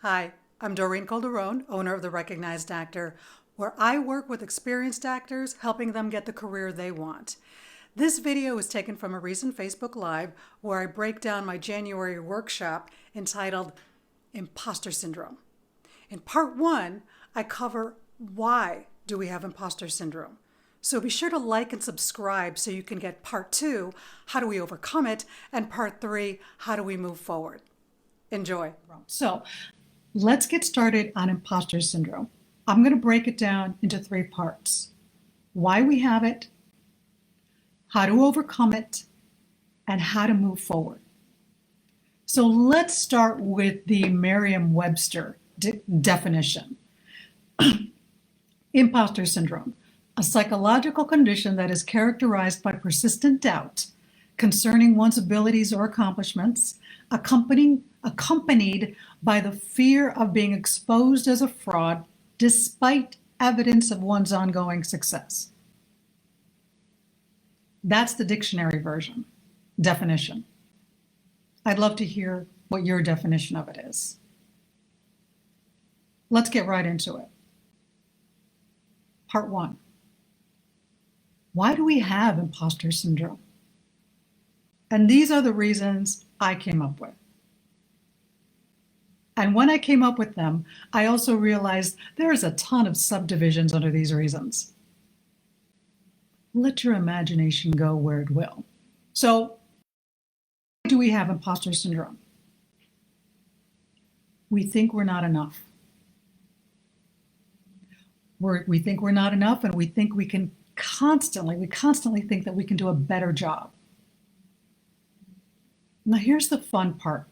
Hi, I'm Doreen Calderon, owner of The Recognized Actor, where I work with experienced actors, helping them get the career they want. This video is taken from a recent Facebook Live where I break down my January workshop entitled Imposter Syndrome. In part 1, I cover why do we have imposter syndrome. So be sure to like and subscribe so you can get part 2, how do we overcome it, and part 3, how do we move forward. Enjoy. So let's get started on imposter syndrome. I'm going to break it down into 3 parts. Why we have it, how to overcome it, and how to move forward. So let's start with the Merriam-Webster definition. Imposter syndrome, a psychological condition that is characterized by persistent doubt concerning one's abilities or accomplishments, accompanied by the fear of being exposed as a fraud despite evidence of one's ongoing success. That's the dictionary version, definition. I'd love to hear what your definition of it is. Let's get right into it. Part 1. Why do we have imposter syndrome? And these are the reasons I came up with. And when I came up with them, I also realized there is a ton of subdivisions under these reasons. Let your imagination go where it will. So, why do we have imposter syndrome? We think we're not enough. We think we're not enough, and we think we can constantly think that we can do a better job. Now here's the fun part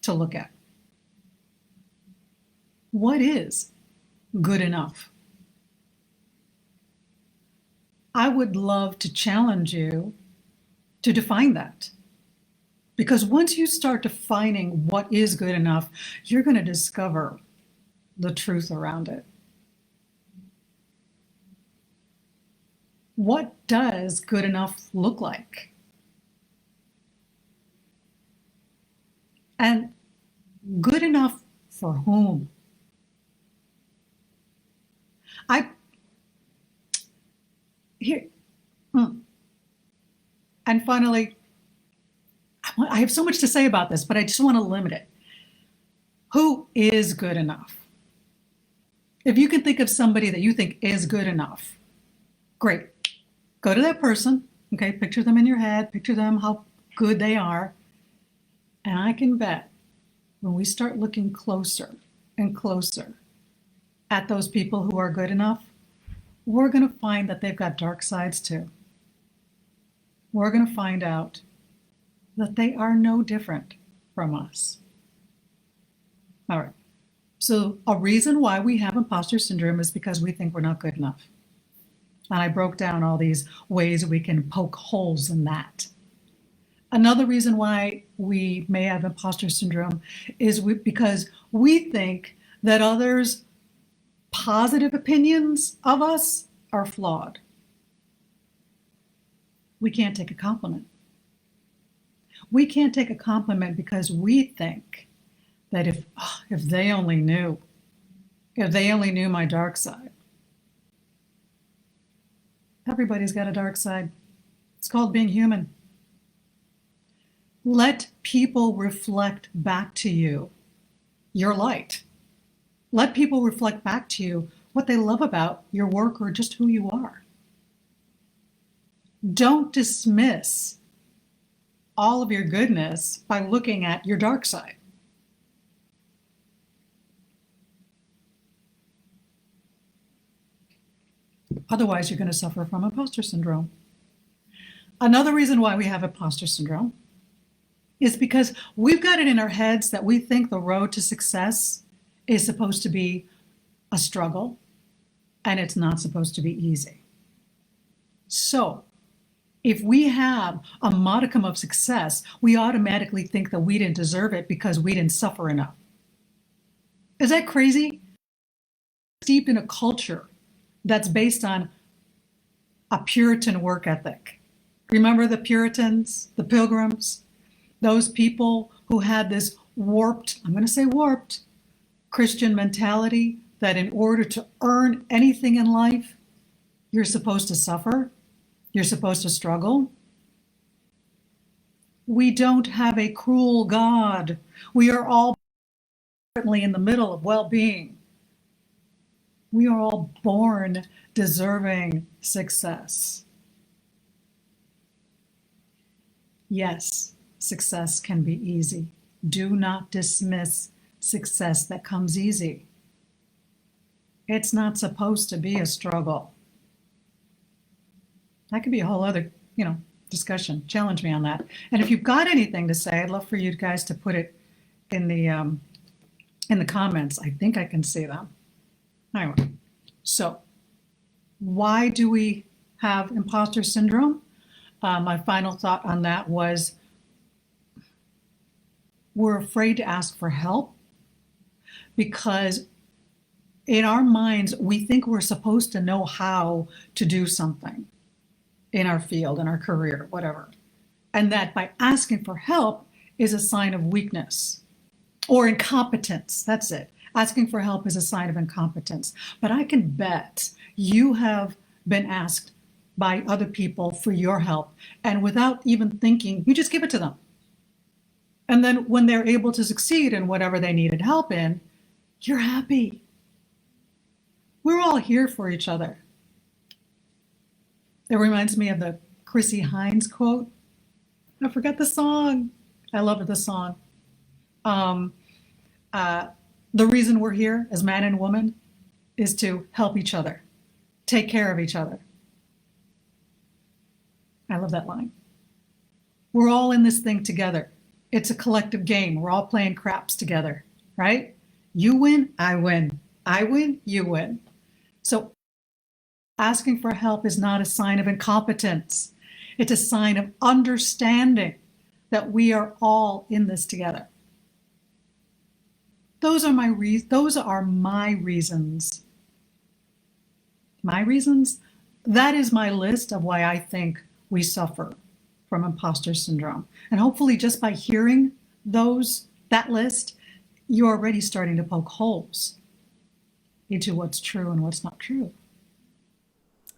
to look at. What is good enough? I would love to challenge you to define that. Because once you start defining what is good enough, you're going to discover the truth around it. What does good enough look like? And good enough for whom? And finally, I have so much to say about this, but I just want to limit it. Who is good enough? If you can think of somebody that you think is good enough, great. Go to that person, okay? Picture them in your head, picture them how good they are. And I can bet when we start looking closer and closer at those people who are good enough, we're going to find that they've got dark sides too. We're going to find out that they are no different from us. All right. So a reason why we have imposter syndrome is because we think we're not good enough. And I broke down all these ways we can poke holes in that. Another reason why we may have imposter syndrome is because we think that others' positive opinions of us are flawed. We can't take a compliment. We can't take a compliment because we think that if they only knew my dark side. Everybody's got a dark side. It's called being human. Let people reflect back to you your light. Let people reflect back to you what they love about your work or just who you are. Don't dismiss all of your goodness by looking at your dark side. Otherwise, you're going to suffer from imposter syndrome. Another reason why we have imposter syndrome is because we've got it in our heads that we think the road to success is supposed to be a struggle, and it's not supposed to be easy. So if we have a modicum of success, we automatically think that we didn't deserve it because we didn't suffer enough. Is that crazy? Steeped in a culture that's based on a Puritan work ethic. Remember the Puritans, the Pilgrims, those people who had this warped, I'm going to say warped, Christian mentality that in order to earn anything in life, you're supposed to suffer, you're supposed to struggle. We don't have a cruel God. We are all in the middle of well-being. We are all born deserving success. Yes, success can be easy. Do not dismiss success that comes easy. It's not supposed to be a struggle. That could be a whole other, discussion. Challenge me on that. And if you've got anything to say, I'd love for you guys to put it in the comments. I think I can see them. Anyway, so why do we have imposter syndrome? My final thought on that was we're afraid to ask for help because in our minds, we think we're supposed to know how to do something in our field, in our career, whatever. And that by asking for help is a sign of weakness or incompetence. That's it. Asking for help is a sign of incompetence. But I can bet you have been asked by other people for your help, and without even thinking, you just give it to them. And then when they're able to succeed in whatever they needed help in, you're happy. We're all here for each other. It reminds me of the Chrissy Hines quote. I forgot the song. I love the song. The reason we're here as man and woman is to help each other, take care of each other. I love that line. We're all in this thing together. It's a collective game. We're all playing craps together, right? You win, I win. I win, you win. So asking for help is not a sign of incompetence. It's a sign of understanding that we are all in this together. Those are my reasons. My reasons? That is my list of why I think we suffer from imposter syndrome. And hopefully just by hearing that list, you're already starting to poke holes into what's true and what's not true.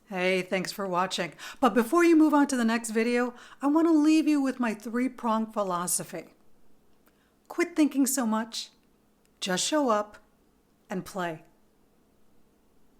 Hey, thanks for watching. But before you move on to the next video, I want to leave you with my three-pronged philosophy. Quit thinking so much, just show up and play.